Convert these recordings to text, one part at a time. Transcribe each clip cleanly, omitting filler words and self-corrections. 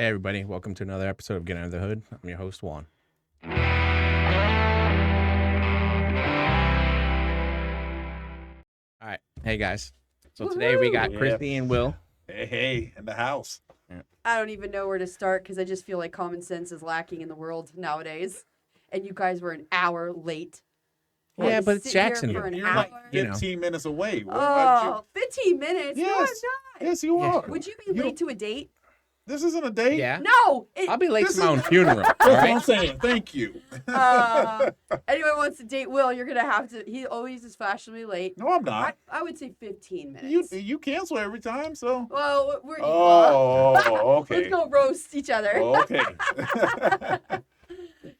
Hey everybody, welcome to another episode of Get Under the Hood. I'm your host, Juan. All right, hey guys. So today we got Chrissy and Will. Hey, in the house. I don't even know where to start because I just feel like common sense is lacking in the world nowadays. And you guys were an hour late. I had Yeah, to but it's sit here Jacksonville. for an You're hour. like You know. 15 minutes away. Oh, 15 minutes? No, I'm Yes. not. Yes, you are. Would you be late to a date? This isn't a date. Yeah, No. I'll be late This to my is- own funeral. All That's what I'm right. saying. Thank you. Anyone wants to date Will, you're going to have to. He always is fashionably late. No, I'm not. I would say 15 You minutes. you cancel every time, so. Well, we're equal. Oh, okay. Let's go roast each other. Okay.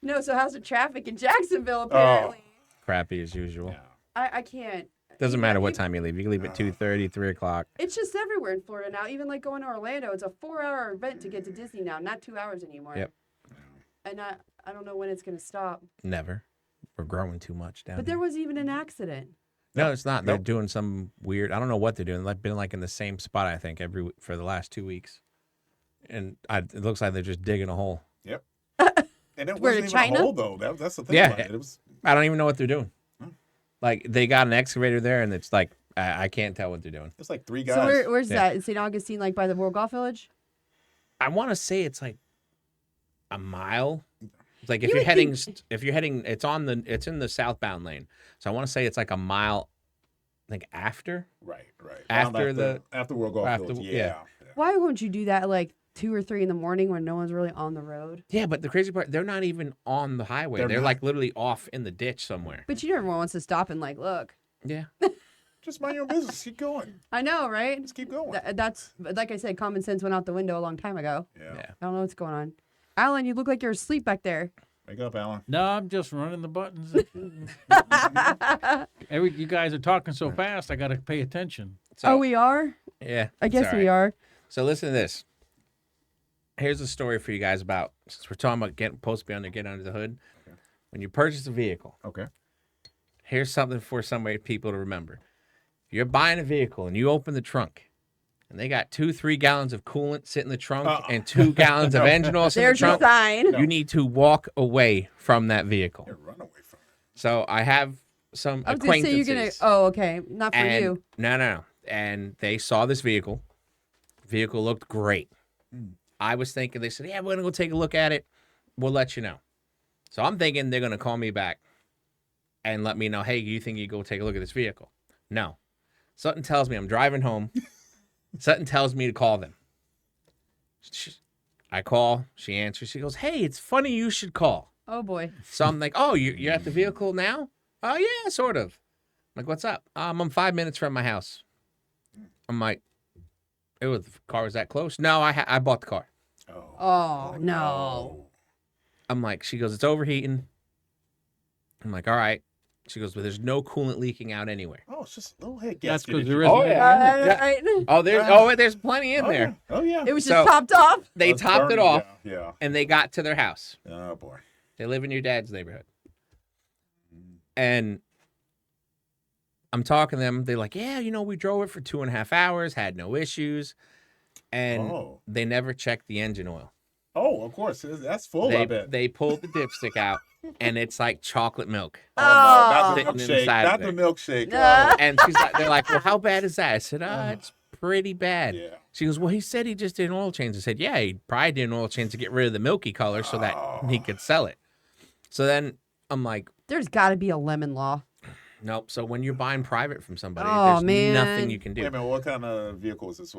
No, so how's the traffic in Jacksonville, apparently? Crappy as usual. Yeah. I can't. Doesn't matter what You- time you leave. You can leave at 2:30, 3 o'clock. It's just everywhere in Florida now. Even like going to Orlando, it's a 4-hour event to get to Disney now, not 2 hours anymore. Yep. And I don't know when it's going to stop. Never. We're growing too much down But here. there was even an accident. No, it's not. They're Nope. doing some weird. I don't know what they're doing. They've been like in the same spot, I think, for the last 2 weeks. And it looks like they're just digging a hole. Yep. And it Where, wasn't even China? a hole, though. That's the thing Yeah. about it. It was, I don't even know what they're doing. Hmm. Like they got an excavator there, and it's like I can't tell what they're doing. it's like three guys. So where's Yeah. that? In St. Augustine, like by the World Golf Village? I want to say it's like a mile. It's like You would if you're heading, it's in the southbound lane. So I want to say it's like a mile, like after. Right. After after World Golf after- Village. yeah. Yeah. Why won't you do that at like 2 or 3 in the morning when no one's really on the road? Yeah, but the crazy part, they're not even on the highway. They're They're not. like literally off in the ditch somewhere. But you never wants to stop and like look. Yeah. Just mind your own business. Keep going. I know, right? Just keep going. That's like I said, common sense went out the window a long time ago. Yeah. Yeah. I don't know what's going on. Alan, you look like you're asleep back there. Wake up, Alan. No, I'm just running the buttons. You guys are talking so fast, I got to pay attention. So, Oh, we are? yeah. I it's guess all we right. are. So listen to this. Here's a story for you guys about, since we're talking about supposed to be get under the hood. Okay. When you purchase a vehicle, Okay. here's something for people to remember. If you're buying a vehicle and you open the trunk and they got 2-3 gallons of coolant sitting in the trunk and 2 gallons of engine oil sitting in the There's your trunk, sign. you need to walk away from that vehicle. Yeah, run away from it. So I have some I was going to say acquaintances. you're going to. Oh, okay. Not for and, you. No. And they saw this vehicle. Vehicle looked great. Mm. I was thinking, they said, yeah, we're going to go take a look at it. We'll let you know. So I'm thinking they're going to call me back and let me know, hey, you think you go take a look at this vehicle? No. Sutton tells me I'm driving home. Sutton tells me to call them. I call. She answers. She goes, hey, it's funny you should call. Oh, boy. So I'm like, oh, you're at the vehicle now? Oh, yeah, sort of. I'm like, what's up? I'm 5 minutes from my house. I'm like, the car was that close? No, I bought the car. Oh, no. I'm like, she goes, it's overheating. I'm like, all right. She goes, but there's no coolant leaking out anywhere. Oh, it's just a little head That's gasket. because there Oh, isn't. yeah. Right. Oh, there's plenty in Oh, there. yeah. Oh, yeah. It was So- just topped off. They It's topped it burning. off Yeah. and they got to their house. Oh, boy. They live in your dad's neighborhood. And I'm talking to them. They're like, yeah, we drove it for 2.5 hours, had no issues. And Oh. they never checked the engine oil. Oh, of course. That's full, I bet. They pulled the dipstick out and it's like chocolate milk. Oh, no. Not Sitting the milkshake. inside Not of the milkshake. Nah. And they're like, well, how bad is that? I said, it's pretty bad. Yeah. She goes, well, he said he just did an oil change. I said, yeah, he probably did an oil change to get rid of the milky color so that he could sell it. So then I'm like, There's got to be a lemon law. nope. So when you're buying private from somebody, Oh, there's man. nothing you can Wait a do. minute. What kind of vehicle is this?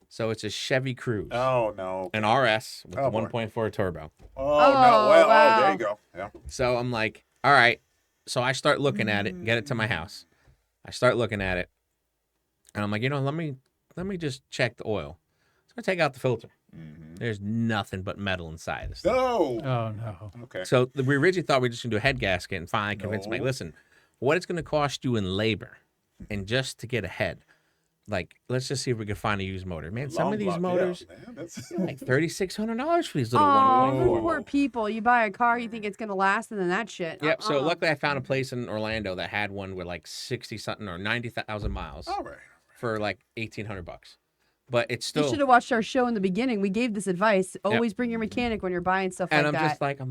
So it's a Chevy Cruze, Oh, no. an RS with Oh, a boy. 1.4 turbo. Oh, no. Well, wow. there you go. Yeah. So I'm like, all right. So I start looking at it, get it to my house. I start looking at it, and I'm like, let me just check the oil. So I take out the filter. Mm-hmm. There's nothing but metal inside this thing. Oh. Oh, no. Okay. So we originally thought we were just gonna do a head gasket, and finally convinced me, No. listen, what it's gonna cost you in labor, and just to get a head, like let's just see if we can find a used motor. Man, some Long of these block, motors, yeah, man, that's... like $3,600 for these little Oh, 1.4. you poor people. You buy a car, you think it's going to last, and then that shit. Yep. So Uh-uh. luckily, I found a place in Orlando that had one with like 60 something or 90,000 miles All right. for like $1,800. but it's You still. should have watched our show in the beginning. We gave this advice. Always bring your mechanic when you're buying stuff And like I'm that. just like, I'm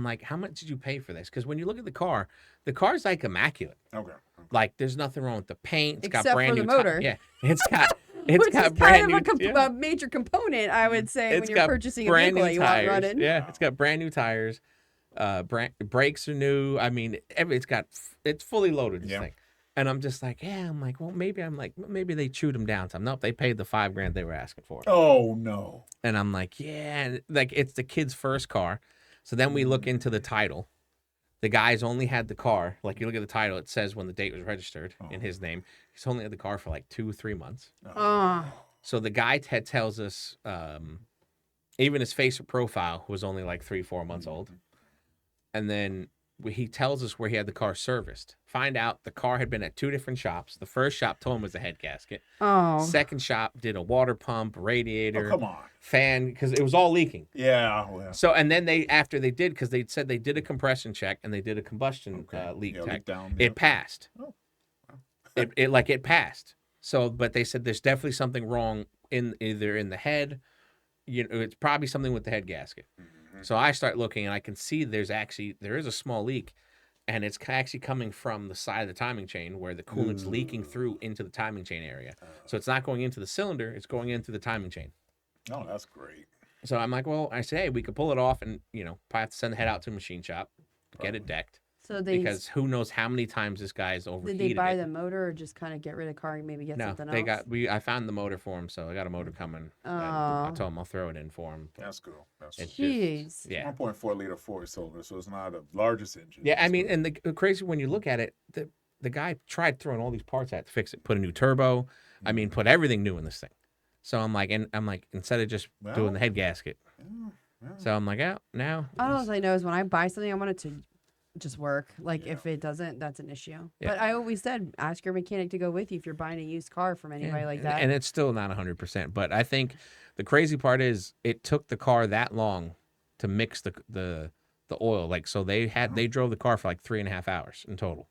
like, how much did you pay for this? Because when you look at the car's like immaculate. Okay. Like there's nothing wrong with the paint. It's got Except brand for new the motor. Yeah, it's got Which got is brand kind of new. a major component, I would say, when It's you're got purchasing a brand vehicle new you want tires. running. Yeah, it's got brand new tires. Brakes are new. I mean, it's fully loaded. This Yeah. thing. And I'm just like, yeah. I'm like, well, maybe they chewed them down some. Nope, they paid the $5,000 they were asking for. Oh no. And I'm like, yeah, and, like it's the kid's first car. So then we look into the title. The guy's only had the car. Like you look at the title, it says when the date was registered in his name. He's only had the car for like 2-3 months. So the guy tells us, even his Facebook profile was only like 3-4 months old. And then he tells us where he had the car serviced. Find out the car had been at 2 different shops. The first shop told him it was a head gasket. Oh. Second shop did a water pump, Oh, radiator, come on. fan, because it was all leaking. Yeah. Well, So, and then after they did, because they said they did a compression check and they did a combustion leak yeah, check, leak down, it passed. Oh. It passed. So, but they said there's definitely something wrong either in the head. You know, it's probably something with the head gasket. So I start looking and I can see there is a small leak, and it's actually coming from the side of the timing chain where the coolant's leaking through into the timing chain area. So it's not going into the cylinder; it's going into the timing chain. Oh, that's great. So I'm like, well, I say, hey, we could pull it off, and probably have to send the head out to a machine shop, get it decked, So because who knows how many times this guy's overheated. did they buy it. the motor or just kind of get rid of the car and maybe get No, something they else? I found the motor for him, so I got a motor coming. and I Oh. told him I'll throw it in for him. That's cool. That's It's cool. just- Jeez. yeah. 1.4 liter 4-cylinder, so it's not the largest engine. Yeah, I It's mean, good. and the crazy when you look at it, the guy tried throwing all these parts at to fix it, put a new turbo. I mean, put everything new in this thing. So I'm like, instead of just doing the head gasket. So I'm like, now. All I know is when I buy something, I want it to just work. Like if it doesn't, that's an issue. Yeah. But I always said, ask your mechanic to go with you if you're buying a used car from anybody like that. And it's still not 100%. But I think the crazy part is it took the car that long to mix the oil. Like, so they drove the car for like 3.5 hours in total.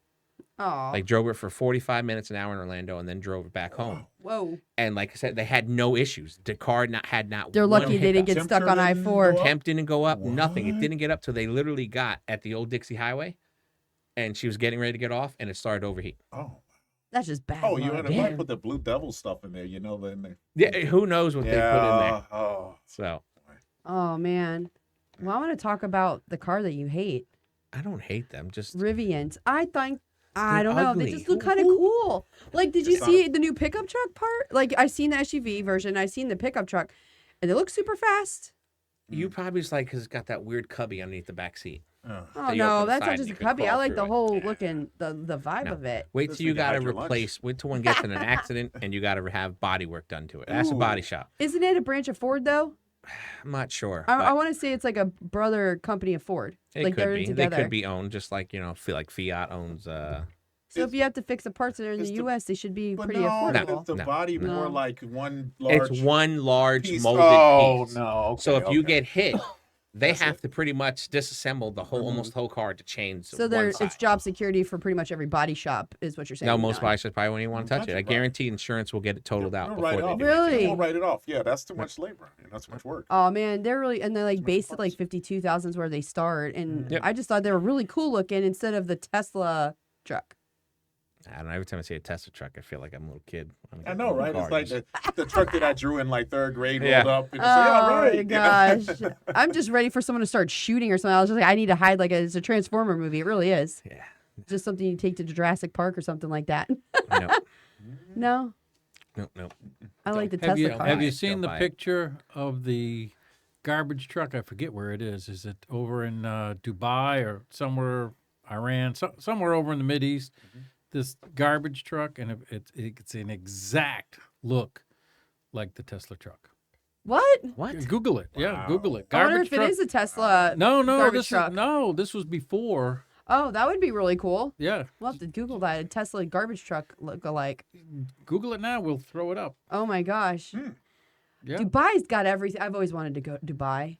Oh, Like drove it for 45 minutes an hour in Orlando and then drove it back home. whoa! And like I said, they had no issues. The car had not. They're one lucky they didn't hiccup. get stuck on Temperature didn't I-4. go up? Temp didn't go up. Nothing. It What? didn't get up till they literally got at the old Dixie Highway, and she was getting ready to get off, and it started to overheat. Oh. That's just bad. Oh, you luck. had to like put the Blue Devil stuff in there, Yeah, who knows what they put in there? Oh. So Oh man. Well, I want to talk about the car that you hate, I don't hate them. Just Rivians. I They're don't know. They ugly. just look kind of cool. Like, did you It's see the new pickup truck part? Like, I've seen the SUV version. I've seen the pickup truck, and they look super fast. you probably just like because it's got that weird cubby underneath the back seat. Oh So you no, open the that's side not and just you a could cubby. I crawl like the through it. whole looking, the vibe No. of it. Wait This till you thing can got to hide your lunch. replace. Wait till one gets in an accident and you got to have body work done to it. That's a body Ooh. shop. Isn't it a branch of Ford though? I'm not sure. I but want to say it's like a brother company of Ford. it Like could they're be. together. They could be owned just like feel like Fiat owns. So if you have to fix the parts that are in the It's the- U.S., they should be But pretty no, affordable. is the No, body no. more like one large It's one large piece? molded Oh, piece. no. Okay, So if you okay. get hit, they That's have it. to pretty much disassemble the whole, almost whole car to change. So one it's side. job security for pretty much every body shop, is what you're saying. No, most Don. body shops probably won't even want to touch it. I right. guarantee insurance will get it totaled out They'll before write it they off. do Really? anything. They'll write it off. Yeah, that's too much labor. That's too much work. Oh man, they're really and they like much based at parts. like 52,000 is where they start, and Yep. I just thought they were really cool looking instead of the Tesla truck. I don't know. Every time I see a Tesla truck, I feel like I'm a little kid. I know, right? It's like the truck that I drew in like third grade rolled Yeah. up. And it's like, yeah, Oh right. my gosh, I'm just ready for someone to start shooting or something. I was just like, I need to hide like it's a Transformer movie. It really is. Yeah. Just something you take to Jurassic Park or something like that. No, No, no. I like the Have you Tesla car. have you Don't seen the buy it. picture of the garbage truck? I forget where it is. Is it over in Dubai or somewhere, Iran, somewhere over in the Mideast? This garbage truck, and it's an exact look like the Tesla truck. What? What? Google it. Yeah, Wow. Google it. I wonder Garbage if truck. it is a Tesla. No, garbage truck. this was before. Oh, that would be really cool. Yeah, We'll have to Google that. A Tesla garbage truck look alike. Google it now. We'll throw it up. Oh my gosh. Yeah. Dubai's got everything. I've always wanted to go to Dubai.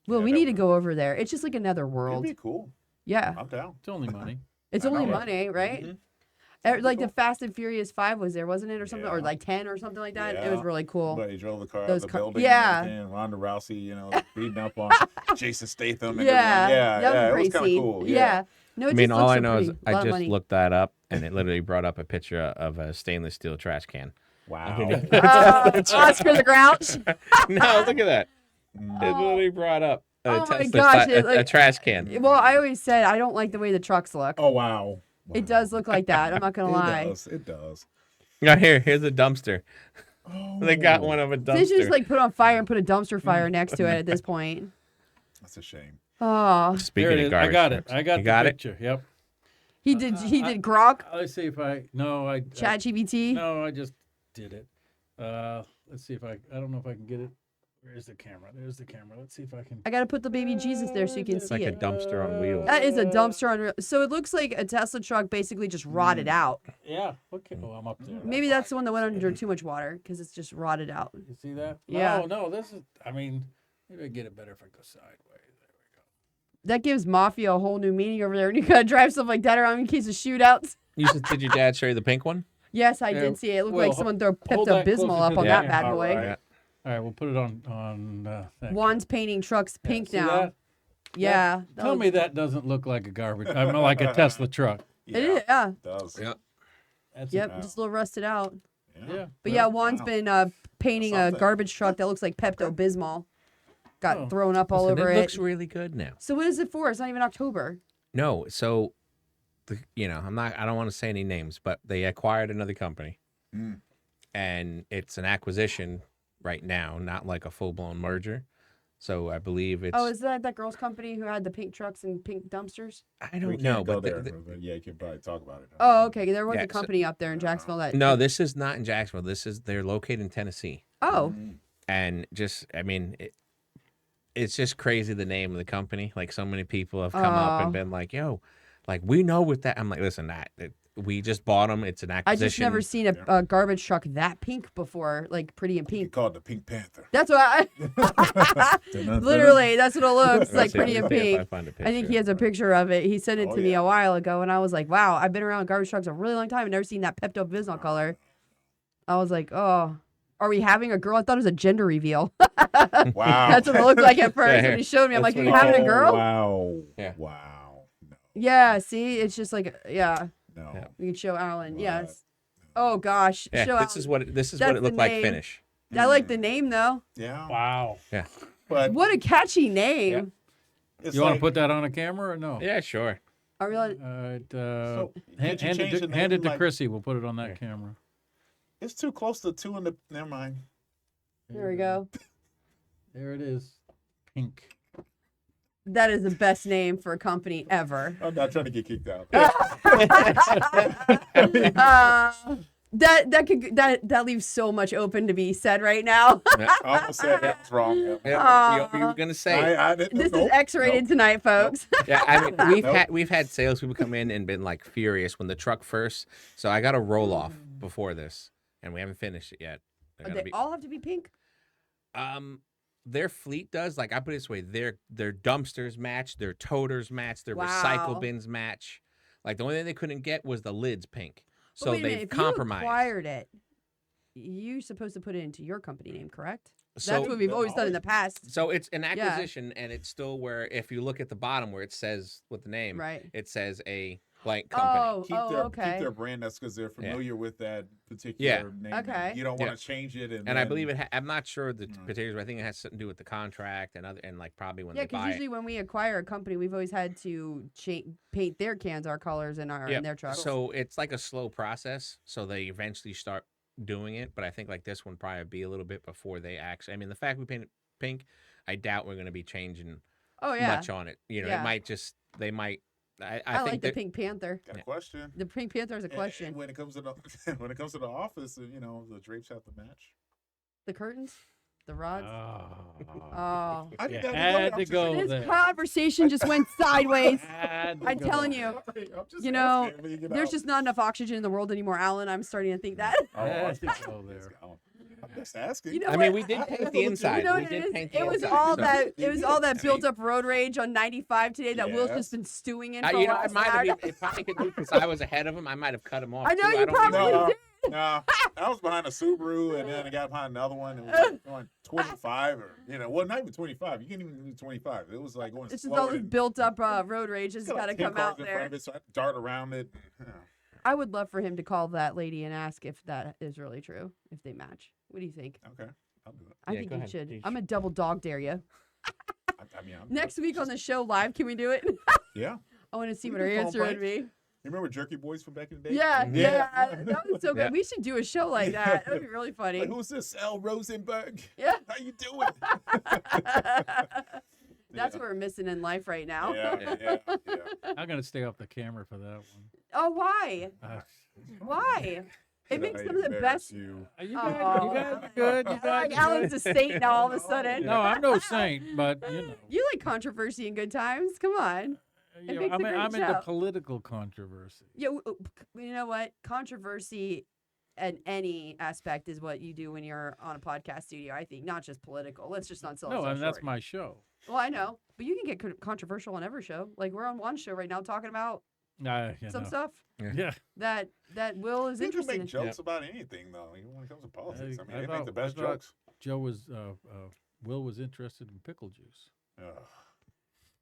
Well, Yeah, we that need to would- go over there. It's just like another It'd world. be cool. Yeah. I'm down. It's only money. It's I only know, right? money, right? Mhm. Like the Fast and Furious 5 was there, wasn't it, or something, or Yeah. like 10 or something like that. It was Yeah. really cool. But he drove the car out Those of the car- building. yeah. And Ronda Rousey, beating up on Jason Statham. And Yeah, everyone. Yeah. that was a It was great kind of scene. cool. Yeah. No, it I mean, just all looks I so know is pretty. A I lot of just money. looked that up, and it literally brought up a picture of a stainless steel trash can. Wow. Oscar the Grouch. No, look at that. It Mm. literally brought up a, Oh my Tesla gosh, a it, like- trash can. Well, I always said I don't like the way the trucks look. Oh, wow. It does look like that. I'm not gonna lie. It does. Now here's a dumpster. Oh, They got one of a They should just dumpster. like put on fire and put a dumpster fire next to it at this point. That's a shame. Oh, Speaking There it of is. garbage, I got it. trucks. I got You the got it. picture. Yep. he did Grok, Let's see if I. No, I. Chat GBT. No, I just did it. Let's see if I don't know if I can get it. Where's the camera? There's the camera. Let's see if I can. I gotta put the baby Jesus there so you can It's see like a it. dumpster on wheels. That is a dumpster on. So it looks like a Tesla truck basically just rotted out. Yeah. Okay. Oh, I'm up there. Maybe that's the one that went under too much water because it's just rotted out. You see that? Yeah. No, this is. I mean, maybe I get it better if I go sideways. There we go. That gives mafia a whole new meaning over there, and you gotta drive stuff like that around in case of shootouts. Did your dad show you the pink one? Yes, I Yeah, did see it. It looked well, like someone threw hold that Pepto-Bismol closer up to on the that camera. bad All boy. right. Yeah. All right, we'll put it on. That Juan's painting trucks pink See now. that? Yeah. that Tell was- me that doesn't look like a garbage. I mean, like a Tesla truck. Yeah, It is, yeah. it does. Yeah. That's Yep, Wow. just a little rusted out. Yeah. But yeah, Juan's Wow. been painting a Something. garbage truck that looks like Pepto-Bismol. Got Oh. thrown up all Listen, over it it. looks really good now. So what is it for? It's not even October. No, so I don't want to say any names, but they acquired another company. Mm. And it's an acquisition right now, not like a full-blown merger. So I believe it's Oh, is that girl's company who had the pink trucks and pink dumpsters? I We don't can't know, go but there, but yeah, you can probably talk about it. Oh, okay. There was Yeah, a so- company up there in Jacksonville that. no, this is not in Jacksonville. They're located in Tennessee. Oh, Mm. And it's just crazy the name of the company. Like so many people have come up Oh. and been like, "Yo, like we know with that." I'm like, "Listen, we just bought them. It's an I acquisition." just never seen a garbage truck that pink before, like pretty and You pink. call it the Pink Panther. That's what I. Literally, that's what it looks Let's like, see- pretty and let's see if pink. I find a I think he picture. has a picture of it. He sent it Oh, to me yeah. a while ago, and I was like, "Wow, I've been around garbage trucks a really long time and never seen that Pepto-Bismol color." I was like, "Oh, are we having a girl?" I thought it was a gender reveal. Wow. That's what it looked like at first here. when he showed me. I'm That's like, "Are what you he having a called- girl?" Wow. Yeah. Wow. No. Yeah. See, it's just like, yeah. No. Yeah. We can show Alan. What? Yes. Oh gosh. Yeah, Show this is Alan. what this is That's what it looked the like name. finish. I like the name though. Yeah. Wow. But What a catchy name. it's You want like, to put that on a camera or no? Yeah, sure. I realize. All right. So, hand, could you hand change it the to, hand name, it to like- Chrissy. We'll put it on that Yeah. camera. it's too close to two in the. Never mind. There we go. There it is. Pink. That is the best name for a company ever. I'm not trying to get kicked out. That leaves so much open to be said right now. I almost said that was wrong. Yeah. Yeah, you were gonna say. I didn't, This nope, is X-rated nope. tonight, folks. Yeah, I mean Nope. we've had salespeople come in and been like furious when the truck first. So I got a roll off before this, and we haven't finished it yet. They're gonna They all have to be pink. Their fleet does, like I put it this way, their dumpsters match, their toters match, their Wow. recycle bins match. Like the only thing they couldn't get was the lids pink. But So wait a minute, they've if compromised. you acquired it, you're supposed to put it into your company name, correct? So That's what we've always done in the past. So it's an acquisition, and it's still where if you look at the bottom where it says with the name, Right. it says a blank company. Oh, Keep okay. their brand. That's because they're familiar with that particular Yeah. name. Okay. You don't Yeah. want to change it. And And I then- believe I'm not sure the particulars, but I think it has something to do with the contract and like probably when Yeah, they because buy usually it. when we acquire a company, we've always had to paint their cans our colors and our Yeah. in their trucks. So it's like a slow process. So they eventually start doing it, but I think like this one probably be a little bit before they actually. I mean, the fact we painted pink, I doubt we're going to be changing oh yeah, much on it. You know, Yeah. it might just they might. I I think like the that- Pink Panther. Got a Yeah. question. The Pink Panther is a And question. when it comes to the when it comes to the office, the drapes have to match. The curtains, the rods. Oh. Oh, I You did that. had I'm to just- go this there. conversation just went sideways. Had to I'm go telling there. you, I'm just you know, asking when you get there's out. just not enough oxygen in the world anymore, Alan. I'm starting to think that. Oh, Had it's to gone. go It's there. gone. Just asking. You know I mean, what? we did paint the inside. You know We what did it is? paint the It was inside, all so- that. It was all that I built mean- up road rage on 95 today that Will's Yes. just been stewing in for You a know, while. I might have even, if I could do, because I was ahead of him, I might have cut him off. I know too. you don't probably even- did. No, I was behind a Subaru, and then I got behind another one. It was like going 25, or well, not even 25. You can't even do 25. It was like going It's just slower all this than- built up road rage has It's got got to like 10 come cars out in front there. of it, so I dart around it. I would love for him to call that lady and ask if that is really true, if they match. What do you think? Okay, I'll do it. I Yeah, think go you ahead. should. You I'm a double dog dare you. I mean, Next week on the show live, can we do it? yeah. I want to see We what her can phone answer would prank. be. You remember Jerky Boys from back in the day? Yeah, Yeah. that was so good. Yeah. We should do a show like that. That would be really funny. Like, who's this? Al Rosenberg. Yeah. How you doing? That's what we're missing in life right now. Yeah. I'm gonna stay off the camera for that one. Oh, why? Why? It makes some of the best. You. You Oh. guys are good. You Like guys are Alan's good. a saint now all of a sudden. No, I'm no saint, but you know. You like controversy and good times. Come on. You know, makes a great I'm into show. political controversy. Yeah, you know what? Controversy in any aspect is what you do when you're on a podcast studio. I think not just political. Let's just not sell. No, ourselves I mean that's short. my show. Well, I know, but you can get controversial on every show. Like we're on one show right now talking about You some know. stuff Yeah. that Will is You can interested make in. jokes about anything, though. Even when it comes to politics, I mean, they make the best I thought jokes. Joe was Will was interested in pickle juice. Ugh.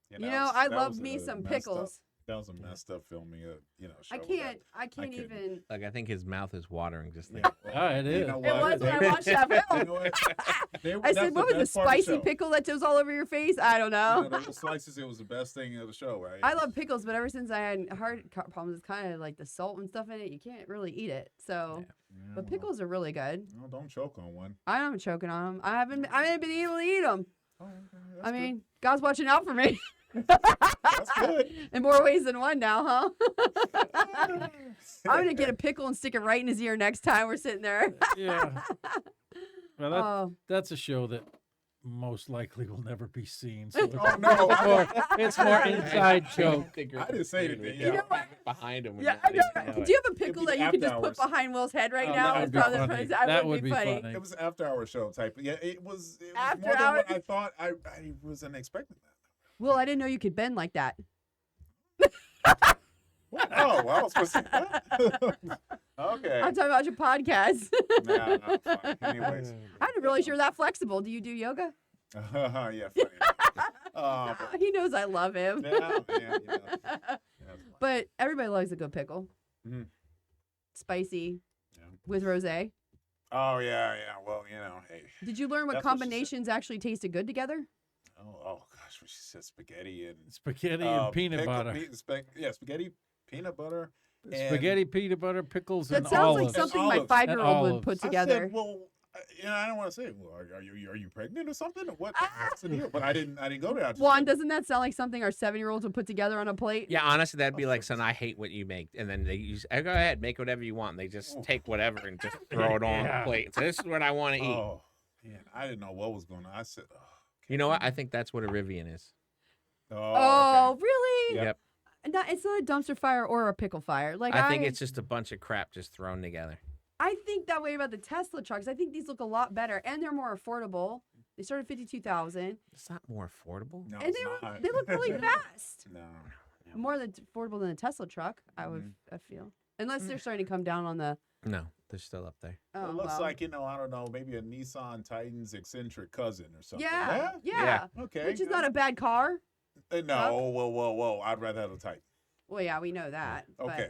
Yeah, You that know, was- I that love was me a some messed up- pickles. That was a messed up filming, show. I can't couldn't. even. Like, I think his mouth is watering just Yeah, thinking. well, Ah, it you is. know It was when I They- watched that You film. know what? I said, "What was the spicy pickle that goes all over your face?" I don't know. You know, the little slices, it was the best thing of the show, right? I love pickles, but ever since I had heart problems, it's kind of like the salt and stuff in it. You can't really eat it. So, Yeah, but well, pickles are really good. no, don't choke on one. I'm choking on them. I haven't been able to eat them. Oh, okay, I mean, God's watching out for me that's good. in more ways than one now, huh? I'm gonna get a pickle and stick it right in his ear next time we're sitting there. Yeah. Well, Oh, that's a show that most likely will never be seen. So it's, Oh, no. it's more inside joke. I didn't say anything. You Yeah. know what? Behind him. when yeah, you I don't know. even know Do you it. have a pickle be that the you could just after put hours. behind Will's head right Oh, now? that would It's be probably the funny. funniest- That would be funny. It was an after-hour show type. Yeah, it was After more than what hours? I thought. I wasn't expecting that. Will, I didn't know you could bend like that. What? Oh, I was supposed to. Okay. I'm talking about your podcast. Nah, no, fine. Anyways. I didn't realize you're that flexible. Do you do yoga? Yeah, funny. But, He knows I love him. yeah, yeah. But everybody loves a good pickle. Mhm. Spicy Yeah. with rosé. Oh yeah. Well, hey. Did you learn what That's what she said. combinations actually tasted good together? Oh gosh, she said spaghetti and Spaghetti and peanut pickle- butter. spaghetti, peanut butter. and- Spaghetti, peanut butter, pickles, That and sounds olives. like something my olives. 5-year-old would olives. put I together. said, well, I don't want to say. Well, are you pregnant or something? Or what's in here? But I didn't go there. I just Juan, said, doesn't that sound like something our 7-year-olds would put together on a plate? Yeah, honestly, that'd be like, son, I hate what you make. And then they use, go ahead, make whatever you want. And they just take whatever and just throw it on the Yeah. plate. So this is what I want to eat. Oh, man, I didn't know what was going on. I said, You know what? I think that's what a Rivian is. Oh, okay. really? Yep. It's not a dumpster fire or a pickle fire. Like I think it's just a bunch of crap just thrown together. I think that way about the Tesla trucks. I think these look a lot better and they're more affordable. They start at $52,000, It's not more affordable. No, and it's they not. they look really fast. No. More than affordable than a Tesla truck, I feel. Unless they're starting to come down on the. No, they're still up there. Oh, It looks well. like, I don't know, maybe a Nissan Titan's eccentric cousin or something. Yeah, Yeah. Okay. which is not a bad car. No, whoa. I'd rather have a Titan. Well, yeah, we know that. Okay.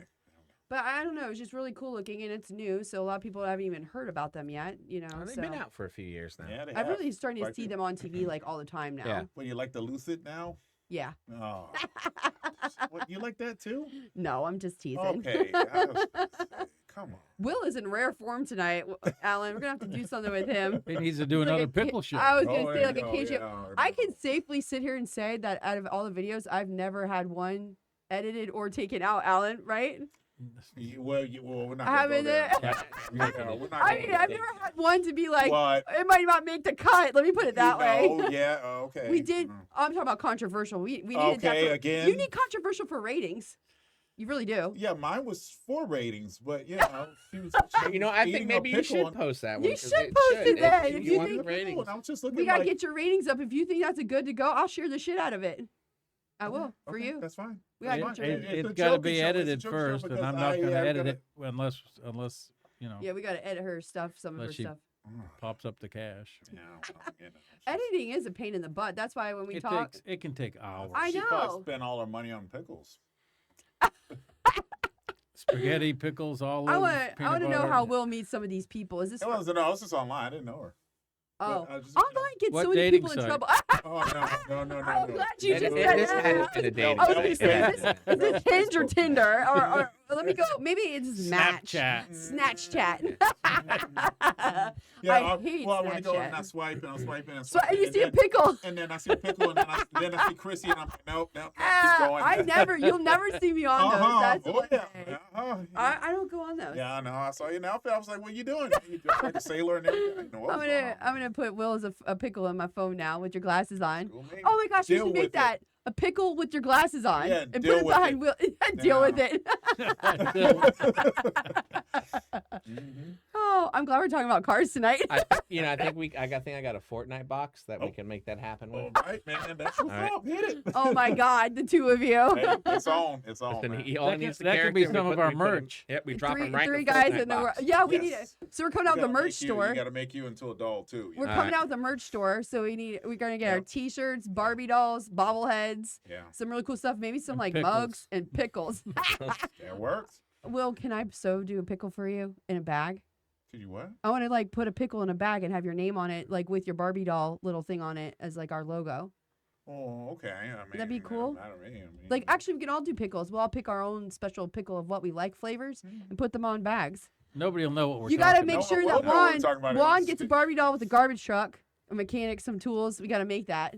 But I don't know. It's just really cool looking, and it's new, so a lot of people haven't even heard about them yet. Oh, they've so been out for a few years now. Yeah, they I'm have. really starting to Quite see good. them on TV like all the time now. Yeah. What, you like the Lucid now? Yeah. Oh. What, you like that too? No, I'm just teasing. Okay. I was gonna say, come on. Will is in rare form tonight, Alan. We're gonna have to do something with him. He needs to do Like another a pickle ca- show. I was gonna Oh, say there like you a go, cage. yeah, I can safely sit here and say that out of all the videos, I've never had one edited or taken out, Alan. Right? Well, we're not I gonna haven't go there. Yeah. Yeah, we're not I gonna mean, I've never had one to be like, What? it might not make the cut. Let me put it that way. Oh, yeah. Okay. We did. Mm. I'm talking about controversial. We needed that. Okay, For, again. You need controversial for ratings. You really do. Yeah, mine was 4 ratings, but you know, she was. You know, I think maybe you should post that one. You 'cause should post it then, If if you you want think- the ratings. I'm just looking. We gotta like, get your ratings up. If you think that's a good to go, I'll share the shit out of it. I will for okay, you. That's fine. We gotta That's get fine. your It, ratings. It's a it's got to joke be show. It's a edited joke show first, and because I'm not going to I edit gotta- it unless you know Yeah, we gotta edit her stuff. Some of Unless her she- stuff. pops up the cash. Yeah, you know, Editing is a pain in the butt. That's why when we It talk, takes it can take hours. I She know. probably spent all her money on pickles. Spaghetti, pickles, all I over. want to know how Will meets some of these people. Is this? It was just online. I didn't know her. Oh, I just- online gets What so many dating people in site? trouble. Oh no. I'm glad you It- just it- said this that. has been a dating I was site. gonna It say, has is been. this Hinge or Tinder? Or let me go. Maybe it's Match. Snapchat. Snatch chat. Yeah, I hate well, I want to go Snapchat. and I swipe and I swipe and I So swipe. you and see a then- pickle. And then I see a pickle and then I see Chrissy and I'm like, nope, keep going. You'll never see me on those. That's Oh, yeah. why. Uh-huh. I don't go on those. Yeah, I know. I saw your outfit. I was like, what you doing? You dressed like a sailor and everything. I didn't know what was going on. I'm gonna put Will as a pickle in my phone now with your glasses on. Cool, mate. Oh my gosh, you Deal should with make it. that a pickle with your glasses on Yeah, and deal put it with behind it. Will. Deal with it. Mhm. Oh, I'm glad we're talking about cars tonight. I think I got a Fortnite box that we can make that happen with. All right, man. That's your All right. fault. Hit it. Oh my God, the two of you. Hey, it's on. It's on. Listen, man. he all That needs can- the that can be character, we some of put- our we put him- merch. Yep, we drop three him right three in the guys Fortnite in the box. yeah, we Yes. need it. So we're coming out with the merch store. You got to make you into a doll too. We're All coming right. out with the merch store, so we're gonna get our Yep. T-shirts, Barbie dolls, bobbleheads, Yeah, some really cool stuff. Maybe some And like pickles. mugs and pickles. that works. Will, can I do a pickle for you in a bag? Could you what? I want to like put a pickle in a bag and have your name on it, like with your Barbie doll little thing on it as like our logo. Oh, okay. I mean, That'd be cool. I don't know, I mean, Like actually, we can all do pickles. We'll all pick our own special pickle of what we like flavors and put them on bags. Nobody will know what we're You got to talking make No, about. sure we'll that know what we're talking about. Juan gets a Barbie doll with a garbage truck, a mechanic, some tools. We got to make that.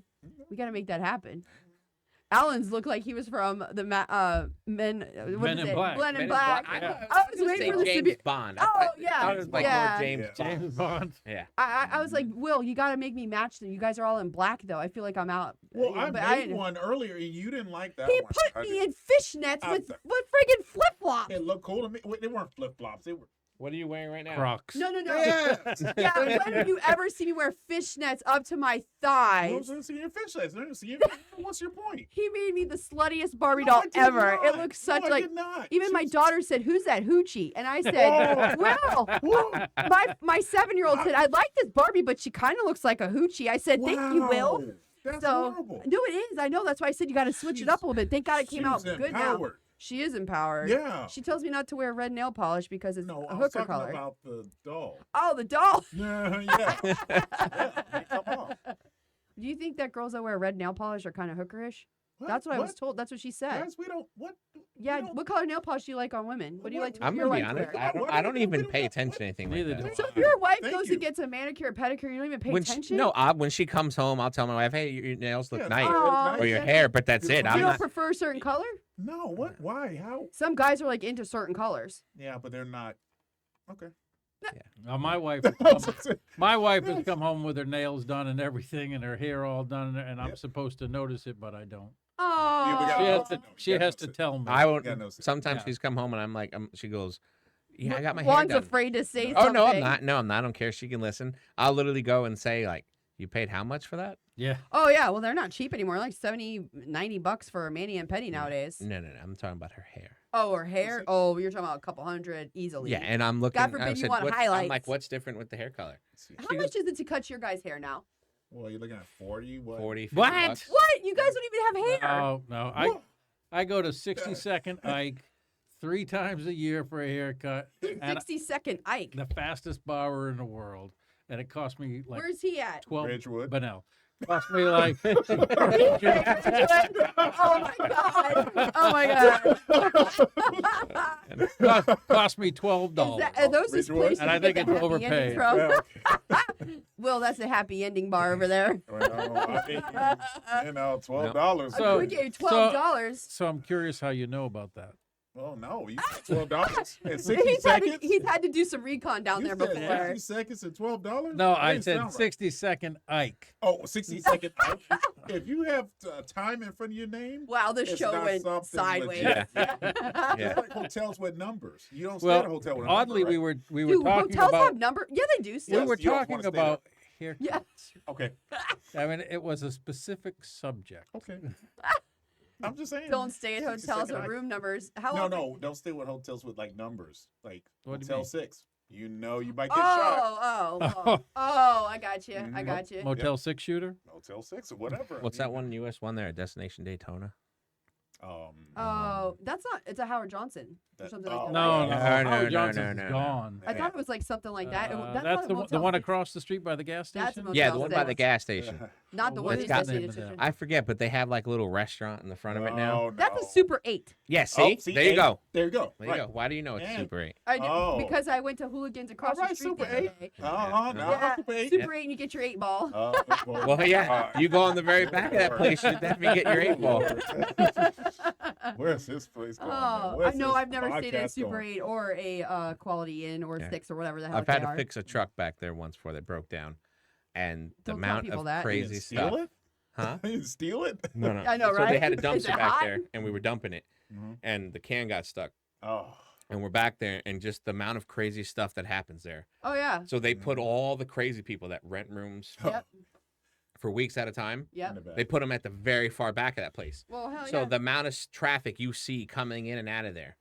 We got to make that happen. Alan's looked like he was from the Men in Black. Men in Men in Black. Black. I was gonna waiting say for this to James be. Bond. Oh, yeah. I was like Yeah. more James Yeah. Bond. James Bond. Yeah. I was like, Will, you got to make me match them. You guys are all in black though. I feel like I'm out. Well, I but made one earlier, and you didn't like that He one. put I me did. in fishnets I with th- friggin' flip flops. It looked cool to me. Wait, they weren't flip flops. They were. What are you wearing right now? Crocs. No. Yes. Yeah, when have you ever seen me wear fishnets up to my I thighs? was seeing your fish legs. I didn't see your. What's your point? He made me the sluttiest Barbie No, doll I did ever. It not. looks such No, I like. did not. Even my Jeez. daughter said, "Who's that hoochie?" And I said, Oh. "Well, Whoa. my 7-year-old said I like this Barbie, but she kind of looks like a hoochie." I said, "Thank you, Will." Wow. That's So horrible. no, it is. I know. That's why I said you got to switch it up a little bit. Thank God it came out She's good now. empowered. She is empowered. Yeah. She tells me not to wear red nail polish because it's No, a I was hooker talking color. about the doll. Oh, the doll. Yeah. Yeah. Come on. Do you think that girls that wear red nail polish are kind of hookerish? What? That's what I was told. That's what she said. Guys, we don't. What? Yeah. we don't- What color nail polish do you like on women? What do you like to I'm your gonna be wife honest. wear? I don't even pay attention to anything like Neither that. do I. So if your wife Thank goes you. and gets a manicure or pedicure, you don't even pay When attention? when she comes home, I'll tell my wife, "Hey, your nails look Yeah, nice," Oh, or your yeah. hair, but that's it. You I'm you don't not. prefer a certain color? No. What? Why? How? Some guys are like into certain colors. Yeah, but they're not. Okay. Now, my wife has come home with her nails done and everything, and her hair all done, and I'm Yep. supposed to notice it, but I don't. Oh, we She gotta- has to. no, She you gotta has to notice it. tell me. I won't. Yeah, no, see. Sometimes Yeah. she's come home and I'm like, she goes, "Yeah, I got my hair Juan's done." afraid to say Oh something. no, I'm not. No, I'm not. I don't care. She can listen. I'll literally go and say like, "You paid how much for that?" Yeah. Oh yeah, well they're not cheap anymore. Like 70, 90 bucks for a mani and pedi nowadays. No. I'm talking about her hair. Oh, her hair. Oh, you're talking about a couple hundred easily. Yeah, and I'm looking. God forbid I you said, want "What's-" I'm highlights. like, "What's different with the hair color?" How much is it to cut your guys' hair now? Well, you're looking at 40. What? 40, 50 What? bucks. What? You guys don't even have hair. No. What? I go to 60-second Ike 3 times a year for a haircut, and 60-second Ike. the fastest barber in the world, and it cost me like Where's he at? 12. Ridgewood. Benel. Cost me like oh my god! Oh my god! cost me Is $12. that, are those just Ridgewood? places And I you think get the it's happy ending overpaid. from? Will, that's a happy ending bar over there. Well, I mean, you know, $12. So- we gave you $12. So I'm curious how you know about that. Oh no, you said $12 in 60 He's had, to, seconds. he's had to do some recon down You there said before. 60 seconds and $12. No, That I didn't said sound right. 60-second Ike. Oh, 60 second. if you have time in front of your name, Wow, this it's show not went something sideways. legit. Yeah. It's Yeah. like hotels with numbers. You don't stay Well, at a hotel with a oddly, number, right? we were Dude, talking hotels about have number. Yeah, they do. we Still. Yes, were you always talking wanna stay about haircuts. Yeah. Okay. I mean, it was a specific subject. Okay. I'm just saying. Don't stay at 60 hotels second with hike. room numbers. How No, often- no, don't stay with hotels with like numbers, like What do you Hotel mean? 6. You know you might get shot. Oh, I got you. I Mhm. got you. Motel 6 shooter. Hotel 6 or whatever. What's that one U.S. one there? Destination Daytona. Oh, that's not. It's a Howard Johnson or That- something oh, like that. No, right? no, No, Howard no, Johnson's no. gone. I thought it was like something like that. That's not a the Motel one 6. across the street by the gas That's a station. motel. Yeah, the one by six. the gas station. Not the What one is in the the name of station. that? I forget, but they have like a little restaurant in the front of it now. Oh, That's a no. Super 8. Yeah, see? There you 8. go. There you go. There you Right. go. Why do you know it's Yeah. Super 8? I do, Oh. because I went to Hooligans across All right, the street Super the other 8. day. No, Yeah, Super 8. Super 8, and you get your 8 ball. Well, yeah, you go on the very back of that place, you definitely get your 8 ball. Where's this place going? man? Oh, I Where's know. this I've never stayed at a podcast Super going? 8 or a Quality Inn or Yeah. 6 or whatever the hell I've they had to are. fix a truck back there once before that broke down. And the Don't tell amount people of that. You crazy didn't stuff. steal it? Huh? You didn't steal it? No, no. I know, So they right? had a Is dumpster it back hot? there, and we were dumping it, Mhm. and the can got stuck. Oh. And we're back there, and just the amount of crazy stuff that happens there. Oh yeah. So they put all the crazy people that rent rooms Yep. for weeks at a time. Yep. In the back. They put them at the very far back of that place. Well, hell So yeah. the amount of traffic you see coming in and out of there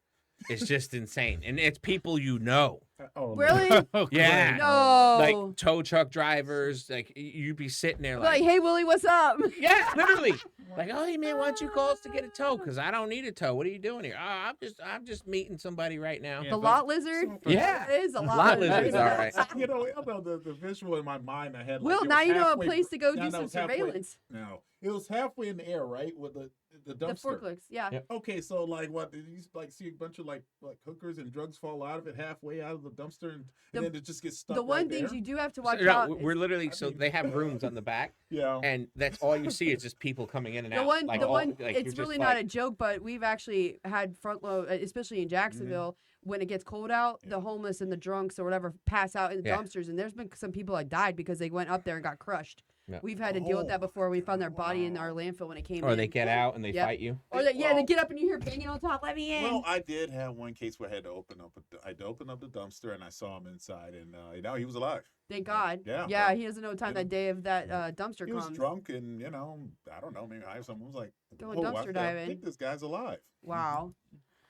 is just insane, and it's people you know. Oh, no. Really? Oh, Yeah. great. No. Like tow truck drivers, like you'd be sitting there like, like, hey Willie, what's up? yeah, literally, like, oh, hey man, why don't you call us to get a tow? Because I don't need a tow. What are you doing here? Oh, I'm just meeting somebody right now. Yeah, The but- lot lizard. Yeah. It is a lot, Lot lizard. lizard's all right. You know the visual in my mind I had. Like, Will, it now was you know a halfway- place to go no, do no, some it's halfway- surveillance. No, it was halfway in the air, right, with the The dumpster. forklifts, yeah. Yep. Okay, so like what? Did you like see a bunch of like hookers and drugs fall out of it halfway out of the dumpster, and The- then it just gets stuck. The one right thing there? you do have to So, watch no, out. we're is- literally I so mean- they have rooms on the back, Yeah. and that's all you see is just people coming in and The out. one, like, the all- one, like, you're it's just really like- not a joke, but we've actually had front load, especially in Jacksonville, when it gets cold out, the homeless and the drunks or whatever pass out in the Yeah. dumpsters, and there's been some people that died because they went up there and got crushed. Yeah. We've had to deal with that Oh, before. We found their body in wow. our landfill when it came Or in. they get out and they Yep. fight you. Or they, yeah, they Well- get up and you hear banging on top. Let me in. Well, I did have one case where I had to open up. I had to open up the dumpster, and I saw him inside, and now he was alive. Thank God. Yeah, Yeah, well, he doesn't know what time you know, that day of that dumpster He was comes. drunk, and I don't know, maybe I someone was like, Going "Whoa, dumpster I diving." think this guy's alive. Wow.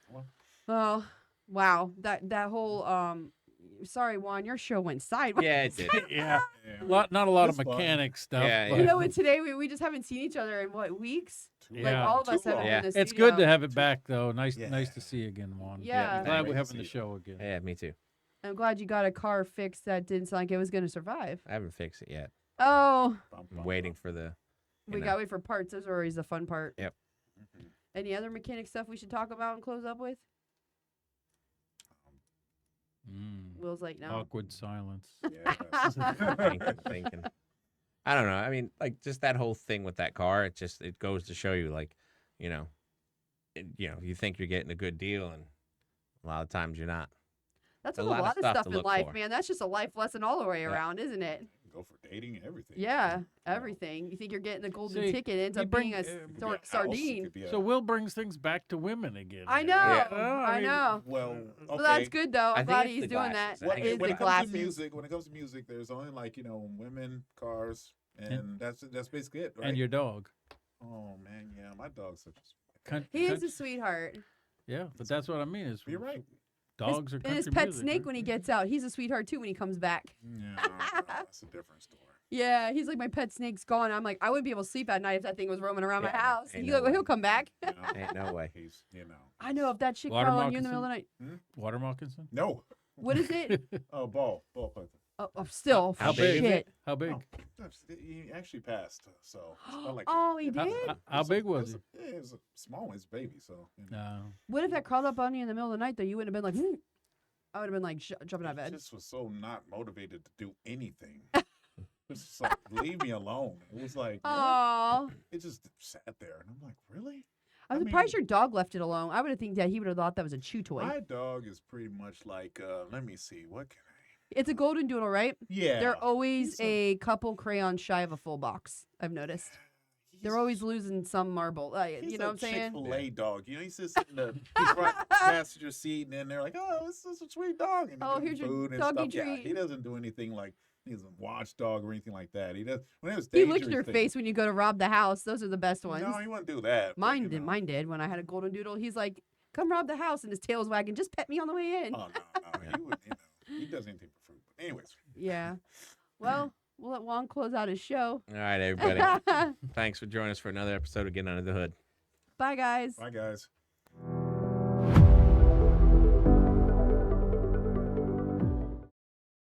Well- Oh, wow. That whole sorry, Juan, your show went sideways. Yeah, it did. Yeah. Yeah. Not a lot of It's fun. mechanic stuff. Yeah, but You know what? Today we just haven't seen each other in what, weeks? Like Yeah. all of us Too haven't long. been in the it's studio. good to have it back though. Nice Yeah. to see you again, Juan. Yeah. Glad Great we're to having the see show again. Yeah, me too. I'm glad you got a car fixed that didn't sound like it was going to survive. I haven't fixed it yet. Oh, I'm waiting for the. we know. got to wait for parts. Those are always the fun part. Yep. Mhm. Any other mechanic stuff we should talk about and close up with? Will's like, no. Awkward silence. Yes. thinking. I don't know. I mean, like just that whole thing with that car. It goes to show you, like, you know, you think you're getting a good deal, and a lot of times you're not. That's a with a lot of lot of stuff stuff to in look life, for. man. That's just a life lesson all the way Yeah. around, isn't it? Go for dating and everything. Yeah, everything. You think you're getting the golden See, ticket, it ends you up being bring, a Could be a house, it sardine. could be a- So Will brings things back to women again. I here. know. Yeah. I mean, know. well, okay. Well, that's good though. I I'm think glad it's he's the doing glasses. that. I When, think Is it's when the it comes to glasses. music, when it comes to music, there's only like women, cars, and that's basically it, right? And your dog. Oh man, yeah, my dog's such a. Cunt- He is cunt- a sweetheart. yeah, but that's what I mean. Is You're right. Dogs are And his country pet music, snake right? when he gets out, he's a sweetheart too when he comes back. Yeah, that's a different story. Yeah, he's like, my pet snake's gone. I'm like, I wouldn't be able to sleep at night if that thing was roaming around my Yeah, house. ain't He's no like, well, way. he'll come back. You know, Ain't no way. he's I know if that shit Water crawled on you in the middle of the moccasin? night. Water moccasin. no. What is it? Oh, ball python. Oh, still, How big is shit. it? How big? Oh, he actually passed, so it's not like Oh, he How, did? how big was it? It was a small one. It's a baby, so No. What if that crawled up on you in the middle of the night though? You wouldn't have been like, "Hmm." I would have been like jumping out of It bed. just was so not motivated to do anything. It's just like, leave me alone. It was like, what? Oh, It just sat there, and I'm like, really? I'm I surprised mean- your dog left it alone. I would have think that he would have thought that was a chew toy. My dog is pretty much like, let me see, what can I? It's a golden doodle, right? Yeah. They're always he's a- a couple crayons shy of a full box. I've noticed. They're always losing some marble. He's You know what I'm saying? Chick-fil-A dog. You know, he's just in the front passenger seat, and then they're like, "Oh, this is a sweet dog." And Oh, he here's gives him your food and doggy stuff. Yeah, treat. he doesn't do anything like he's a watchdog or anything like that. He does. When it was He dangerous, licks your things- face when you go to rob the house. Those are the best ones. No, he wouldn't do that. but, Mine you did. know. Mine did. When I had a golden doodle, he's like, "Come rob the house," and his tail's wagging. Just pet me on the way in. Oh no, he would. You know, he does anything for food. But anyways, Yeah. Well, we'll let Juan close out his show. All right, everybody. Thanks for joining us for another episode of Getting Under the Hood. Bye, guys. bye guys.